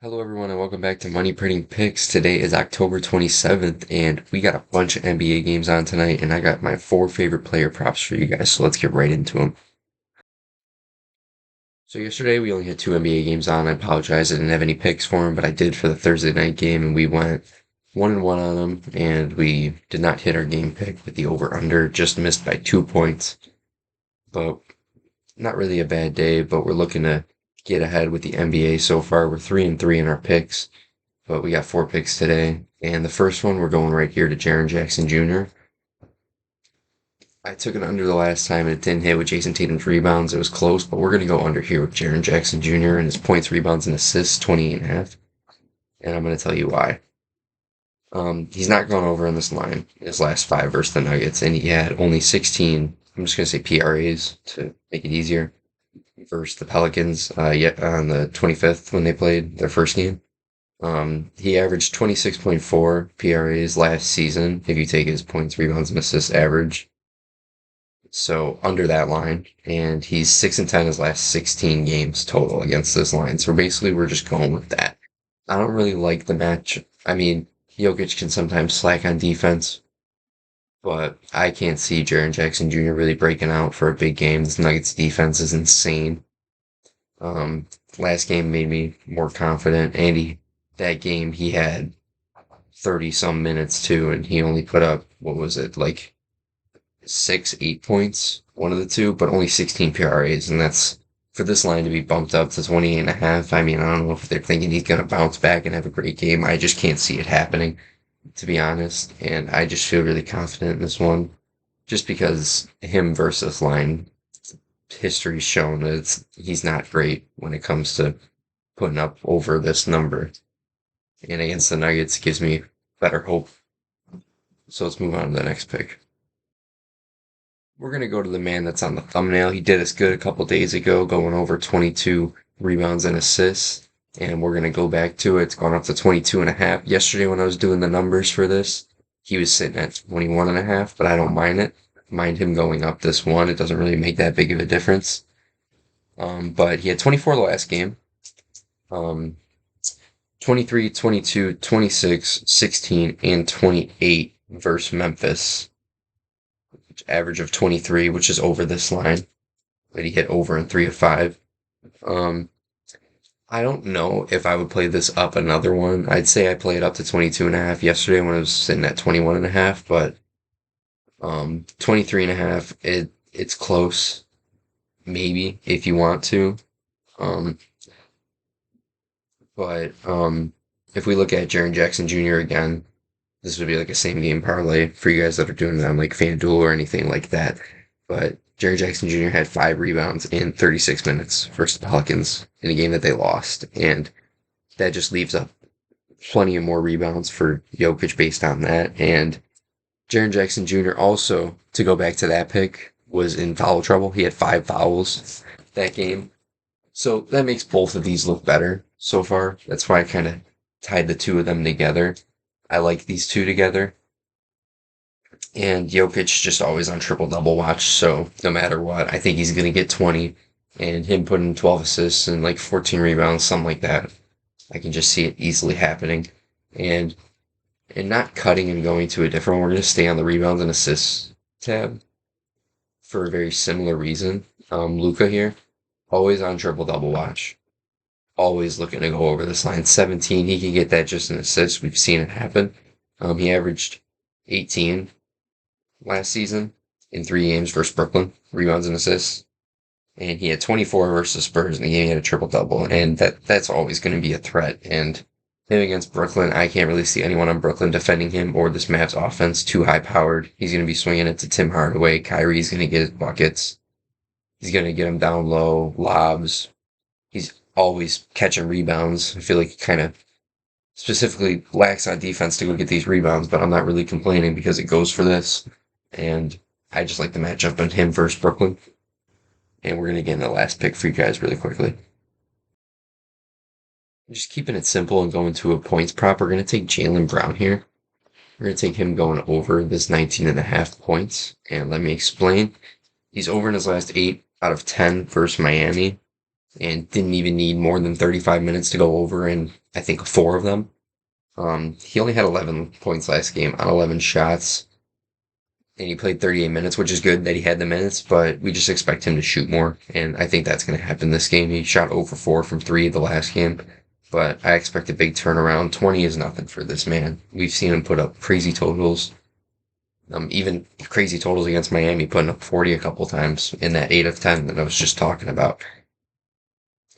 Hello, everyone, and welcome back to Money Printing Picks. Today is October 27th, and we got a bunch of NBA games on tonight, and I got my four favorite player props for you guys, so let's get right into them. So yesterday we only had two NBA games on. I apologize, I didn't have any picks for them, but I did for the Thursday night game, and we went 1-1 on them, and we did not hit our game pick with the over-under, just missed by 2 points. But not really a bad day, but we're looking to get ahead with the NBA so far. We're 3-3 in our picks, but we got four picks today. And the first one, we're going right here to Jaren Jackson Jr. I took it under the last time and it didn't hit with Jason Tatum's rebounds. It was close, but we're going to go under here with Jaren Jackson Jr. and his points, rebounds, and assists, 28.5. And I'm going to tell you why. He's not gone over in this line in his last five versus the Nuggets, and he had only 16, I'm just going to say PRAs to make it easier, versus the Pelicans yet on the 25th when they played their first game. He averaged 26.4 PRAs last season if you take his points, rebounds, and assists average. So under that line, and he's 6-10 his last 16 games total against this line. So basically, we're just going with that. I don't really like the match. I mean, Jokic can sometimes slack on defense, but I can't see Jaren Jackson Jr. really breaking out for a big game. This Nuggets defense is insane. Last game made me more confident. That game he had 30 some minutes too, and he only put up, what was it, like 8 points, one of the two, but only 16 PRAs, and that's for this line to be bumped up to 28.5. I mean, I don't know if they're thinking he's going to bounce back and have a great game. I just can't see it happening, to be honest, and I just feel really confident in this one, just because him versus line history's shown that he's not great when it comes to putting up over this number. And against the Nuggets gives me better hope. So let's move on to the next pick. We're going to go to the man that's on the thumbnail. He did us good a couple days ago, going over 22 rebounds and assists. And we're going to go back to it. It's gone up to 22.5. Yesterday when I was doing the numbers for this, he was sitting at 21.5, but I don't mind it. Mind him going up this one. It doesn't really make that big of a difference. But he had 24 the last game. 23, 22, 26, 16, and 28 versus Memphis. Average of 23, which is over this line. But he hit over in 3 of 5. I don't know if I would play this up another one. I'd say I played up to 22.5 yesterday when I was sitting at 21.5, but 23.5, it's close. Maybe if you want to. But if we look at Jaren Jackson Jr. again, this would be like a same game parlay for you guys that are doing it on like FanDuel or anything like that. But Jaren Jackson Jr. had 5 rebounds in 36 minutes versus the Pelicans in a game that they lost. And that just leaves up plenty of more rebounds for Jokic based on that. And Jaren Jackson Jr. also, to go back to that pick, was in foul trouble. He had 5 fouls that game. So that makes both of these look better so far. That's why I kind of tied the two of them together. I like these two together. And Jokic just always on triple-double watch, so no matter what, I think he's going to get 20. And him putting 12 assists and like 14 rebounds, something like that. I can just see it easily happening. And not cutting and going to a different one, we're going to stay on the rebounds and assists tab for a very similar reason. Luka here, always on triple-double watch. Always looking to go over this line. 17, he can get that just in assists. We've seen it happen. He averaged 18 last season in 3 games versus Brooklyn, rebounds and assists. And he had 24 versus Spurs in the game. He had a triple-double. And that's always going to be a threat. And him against Brooklyn, I can't really see anyone on Brooklyn defending him or this Mavs offense too high-powered. He's going to be swinging it to Tim Hardaway. Kyrie's going to get his buckets. He's going to get him down low, lobs. He's always catching rebounds. I feel like he kind of specifically lacks on defense to go get these rebounds, but I'm not really complaining because it goes for this. And I just like the matchup on him versus Brooklyn. And we're going to get in the last pick for you guys really quickly. Just keeping it simple and going to a points prop. We're going to take Jaylen Brown here. We're going to take him going over this 19.5 points. And let me explain. He's over in his last 8 out of 10 versus Miami. and didn't even need more than 35 minutes to go over in, I think, 4 of them. He only had 11 points last game on 11 shots, and he played 38 minutes, which is good that he had the minutes, but we just expect him to shoot more, and I think that's going to happen this game. He shot over 4 from 3 the last game, but I expect a big turnaround. 20 is nothing for this man. We've seen him put up crazy totals, even crazy totals against Miami, putting up 40 a couple times in that 8 of 10 that I was just talking about.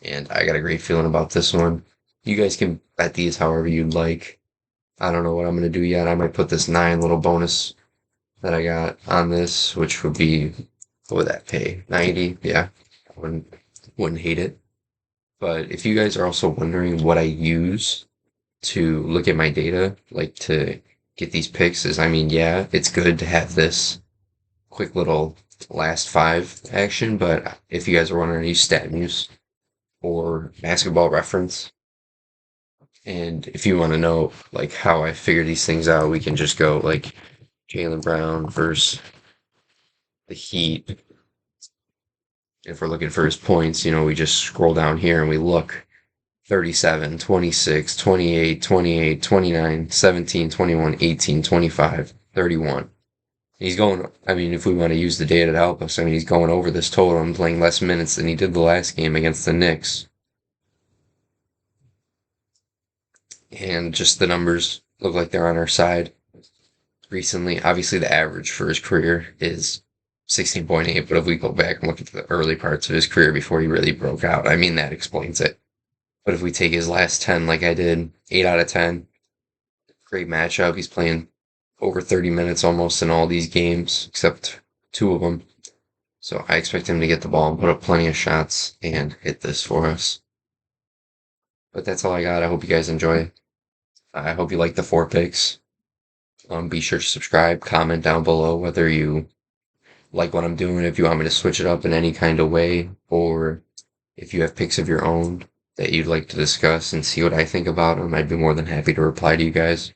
And I got a great feeling about this one. You guys can bet these however you'd like. I don't know what I'm going to do yet. I might put this 9 little bonus that I got on this, which would be, what would that pay? 90? Yeah, I wouldn't hate it. But if you guys are also wondering what I use to look at my data, like to get these picks, is, I mean, yeah, it's good to have this quick little last 5 action, but if you guys are wondering, I use StatMuse or Basketball Reference. And if you want to know like how I figure these things out, we can just go like Jaylen Brown versus the Heat. If we're looking for his points, we just scroll down here and we look 37, 26, 28, 28, 29, 17, 21, 18, 25, 31. He's going, I mean, if we want to use the data to help us, I mean, he's going over this total and playing less minutes than he did the last game against the Knicks. And just the numbers look like they're on our side recently. Obviously, the average for his career is 16.8, but if we go back and look at the early parts of his career before he really broke out, I mean, that explains it. But if we take his last 10 like I did, 8 out of 10, great matchup. He's playing over 30 minutes almost in all these games, except 2 of them. So I expect him to get the ball and put up plenty of shots and hit this for us. But that's all I got. I hope you guys enjoy. I hope you like the 4 picks. Be sure to subscribe, comment down below whether you like what I'm doing, if you want me to switch it up in any kind of way, or if you have picks of your own that you'd like to discuss and see what I think about them. I'd be more than happy to reply to you guys.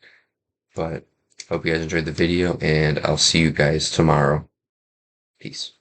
But hope you guys enjoyed the video, and I'll see you guys tomorrow. Peace.